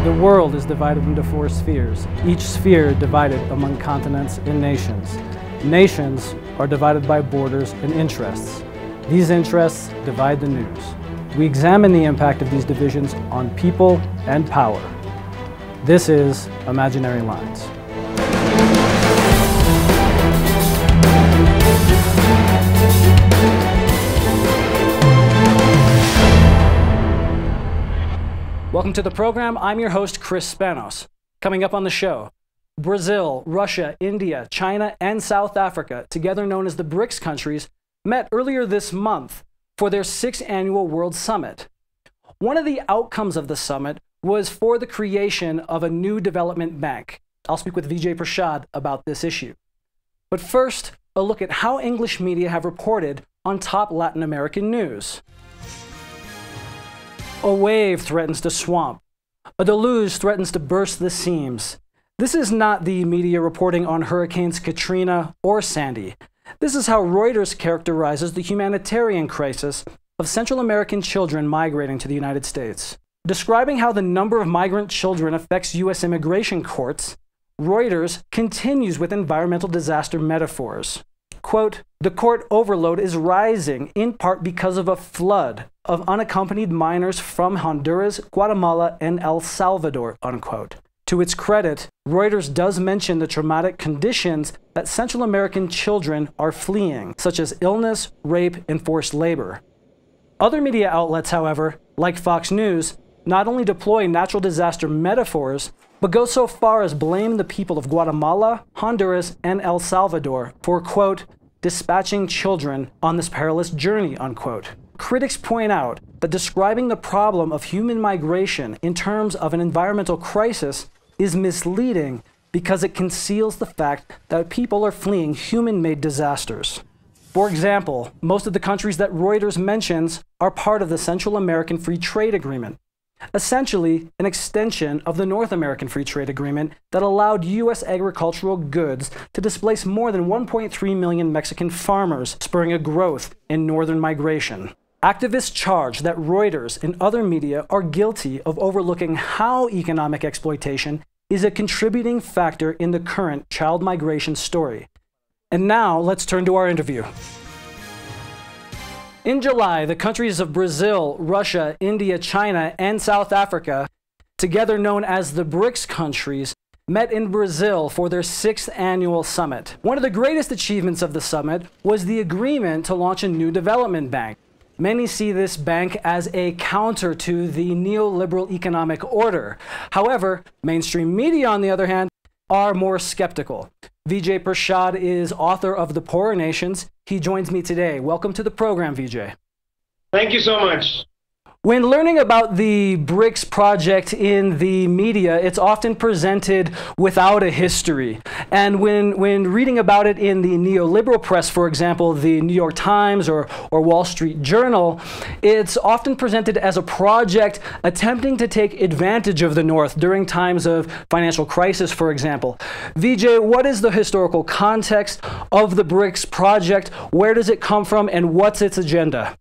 The world is divided into 4 spheres, each sphere divided among continents and nations. Nations are divided by borders and interests. These interests divide the news. We examine the impact of these divisions on people and power. This is Imaginary Lines. Welcome to the program. I'm your host, Chris Spanos. Coming up on the show, Brazil, Russia, India, China, and South Africa, together known as the BRICS countries, met earlier this month for their 6th annual World Summit. One of the outcomes of the summit was for the creation of a new development bank. I'll speak with Vijay Prishad about this issue. But first, a look at how English media have reported on top Latin American news. A wave threatens to swamp. A deluge threatens to burst the seams. This is not the media reporting on Hurricanes Katrina or Sandy. This is how Reuters characterizes the humanitarian crisis of Central American children migrating to the United States. Describing how the number of migrant children affects U.S. immigration courts, Reuters continues with environmental disaster metaphors. Quote, "The court overload is rising in part because of a flood of unaccompanied minors from Honduras, Guatemala, and El Salvador," unquote. To its credit, Reuters does mention the traumatic conditions that Central American children are fleeing, such as illness, rape, and forced labor. Other media outlets, however, like Fox News, not only deploy natural disaster metaphors, but go so far as blame the people of Guatemala, Honduras, and El Salvador for, quote, "dispatching children on this perilous journey," unquote. Critics point out that describing the problem of human migration in terms of an environmental crisis is misleading because it conceals the fact that people are fleeing human-made disasters. For example, most of the countries that Reuters mentions are part of the Central American Free Trade Agreement, essentially an extension of the North American Free Trade Agreement that allowed U.S. agricultural goods to displace more than 1.3 million Mexican farmers, spurring a growth in northern migration. Activists charge that Reuters and other media are guilty of overlooking how economic exploitation is a contributing factor in the current child migration story. And now let's turn to our interview. In July, the countries of Brazil, Russia, India, China, and South Africa, together known as the BRICS countries, met in Brazil for their 6th annual summit. One of the greatest achievements of the summit was the agreement to launch a new development bank. Many see this bank as a counter to the neoliberal economic order. However, mainstream media, on the other hand, are more skeptical. Vijay Prishad is author of The Poorer Nations. He joins me today. Welcome to the program, Vijay. Thank you so much. When learning about the BRICS project in the media, it's often presented without a history. And when reading about it in the neoliberal press, for example, the New York Times or Wall Street Journal, it's often presented as a project attempting to take advantage of the North during times of financial crisis, for example. Vijay, what is the historical context of the BRICS project? Where does it come from, and what's its agenda?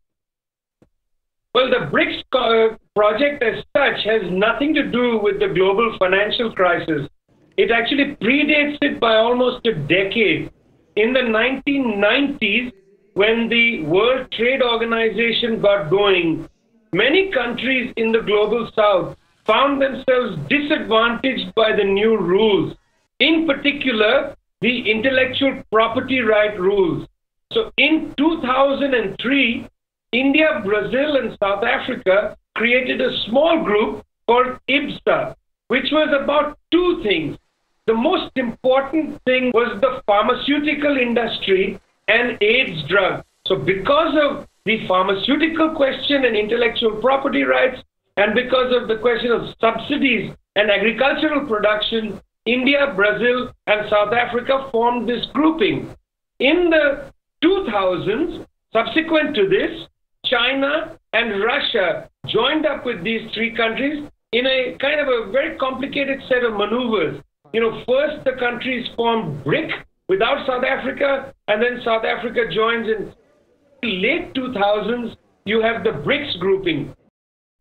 Well, the BRICS project as such has nothing to do with the global financial crisis. It actually predates it by almost a decade. In the 1990s, when the World Trade Organization got going, many countries in the global south found themselves disadvantaged by the new rules, in particular, the intellectual property right rules. So in 2003, India, Brazil, and South Africa created a small group called IBSA, which was about 2 things. The most important thing was the pharmaceutical industry and AIDS drugs. So because of the pharmaceutical question and intellectual property rights, and because of the question of subsidies and agricultural production, India, Brazil, and South Africa formed this grouping. In the 2000s, subsequent to this, China and Russia joined up with these 3 countries in a kind of a very complicated set of maneuvers. First the countries formed BRIC without South Africa, and then South Africa joins in late 2000s. You have the BRICS grouping.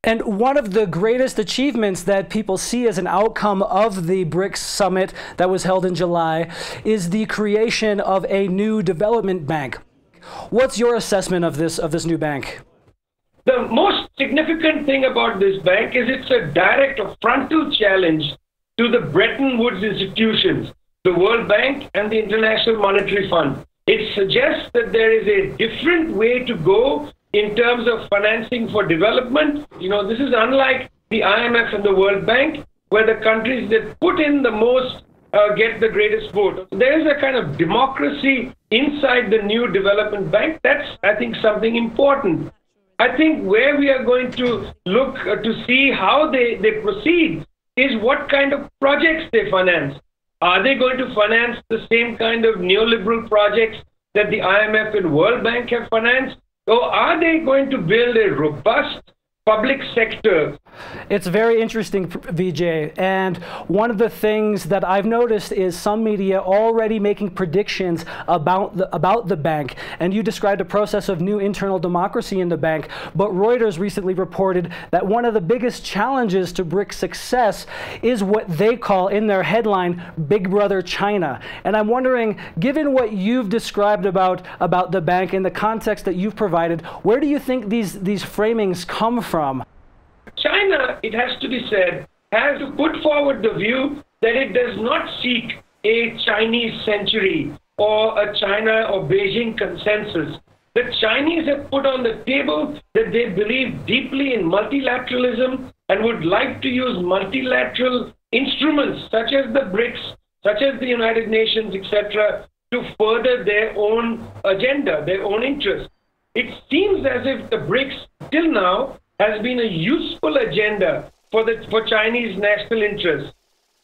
And one of the greatest achievements that people see as an outcome of the BRICS summit that was held in July is the creation of a new development bank. What's your assessment of this new bank? The most significant thing about this bank is it's a direct or frontal challenge to the Bretton Woods institutions, the World Bank and the International Monetary Fund. It suggests that there is a different way to go in terms of financing for development. You know, this is unlike the IMF and the World Bank, where the countries that put in the most get the greatest vote. There is a kind of democracy inside the new development bank. That's, I think, something important. I think where we are going to look to see how they proceed is what kind of projects they finance. Are they going to finance the same kind of neoliberal projects that the IMF and World Bank have financed? Or are they going to build a robust public sector? It's very interesting, Vijay, and one of the things that I've noticed is some media already making predictions about the bank, and you described a process of new internal democracy in the bank, but Reuters recently reported that one of the biggest challenges to BRICS success is what they call in their headline, Big Brother China. And I'm wondering, given what you've described about the bank in the context that you've provided, where do you think these framings come from? China, it has to be said, has to put forward the view that it does not seek a Chinese century or a China or Beijing consensus. The Chinese have put on the table that they believe deeply in multilateralism and would like to use multilateral instruments such as the BRICS, such as the United Nations, etc., to further their own agenda, their own interests. It seems as if the BRICS, till now, has been a useful agenda for Chinese national interests.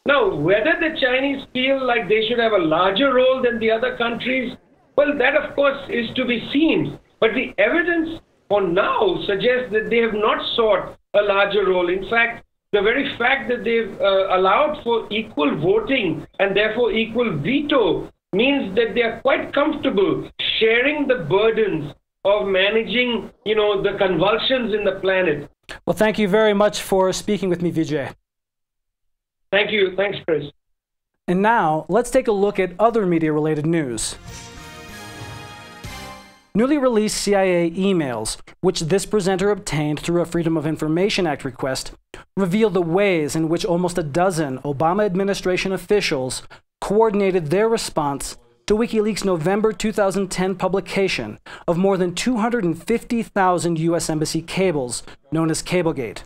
Now, whether the Chinese feel like they should have a larger role than the other countries, well, that of course is to be seen. But the evidence for now suggests that they have not sought a larger role. In fact, the very fact that they've allowed for equal voting and therefore equal veto means that they are quite comfortable sharing the burdens of managing, the convulsions in the planet. Well, thank you very much for speaking with me, Vijay. Thank you. Thanks, Chris. And now, let's take a look at other media-related news. Newly released CIA emails, which this presenter obtained through a Freedom of Information Act request, reveal the ways in which almost a dozen Obama administration officials coordinated their response to WikiLeaks' November 2010 publication of more than 250,000 U.S. Embassy cables, known as Cablegate.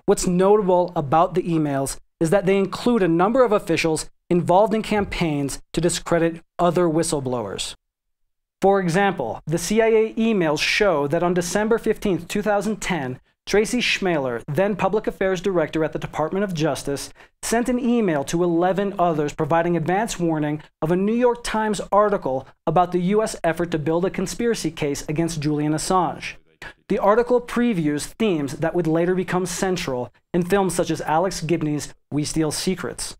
What's notable about the emails is that they include a number of officials involved in campaigns to discredit other whistleblowers. For example, the CIA emails show that on December 15, 2010, Tracy Schmaler, then Public Affairs Director at the Department of Justice, sent an email to 11 others providing advance warning of a New York Times article about the U.S. effort to build a conspiracy case against Julian Assange. The article previews themes that would later become central in films such as Alex Gibney's We Steal Secrets.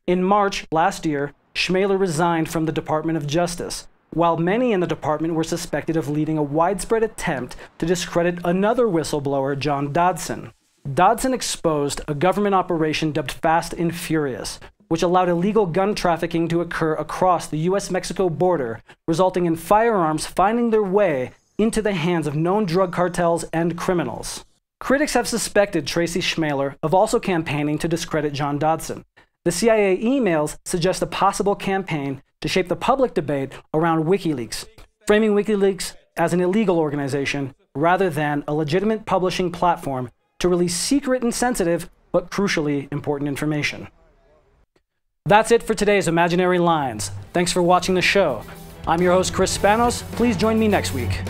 In March last year, Schmaler resigned from the Department of Justice, while many in the department were suspected of leading a widespread attempt to discredit another whistleblower, John Dodson. Dodson exposed a government operation dubbed Fast and Furious, which allowed illegal gun trafficking to occur across the U.S.-Mexico border, resulting in firearms finding their way into the hands of known drug cartels and criminals. Critics have suspected Tracy Schmaler of also campaigning to discredit John Dodson. The CIA emails suggest a possible campaign to shape the public debate around WikiLeaks, framing WikiLeaks as an illegal organization rather than a legitimate publishing platform to release secret and sensitive, but crucially important information. That's it for today's Imaginary Lines. Thanks for watching the show. I'm your host, Chris Spanos. Please join me next week.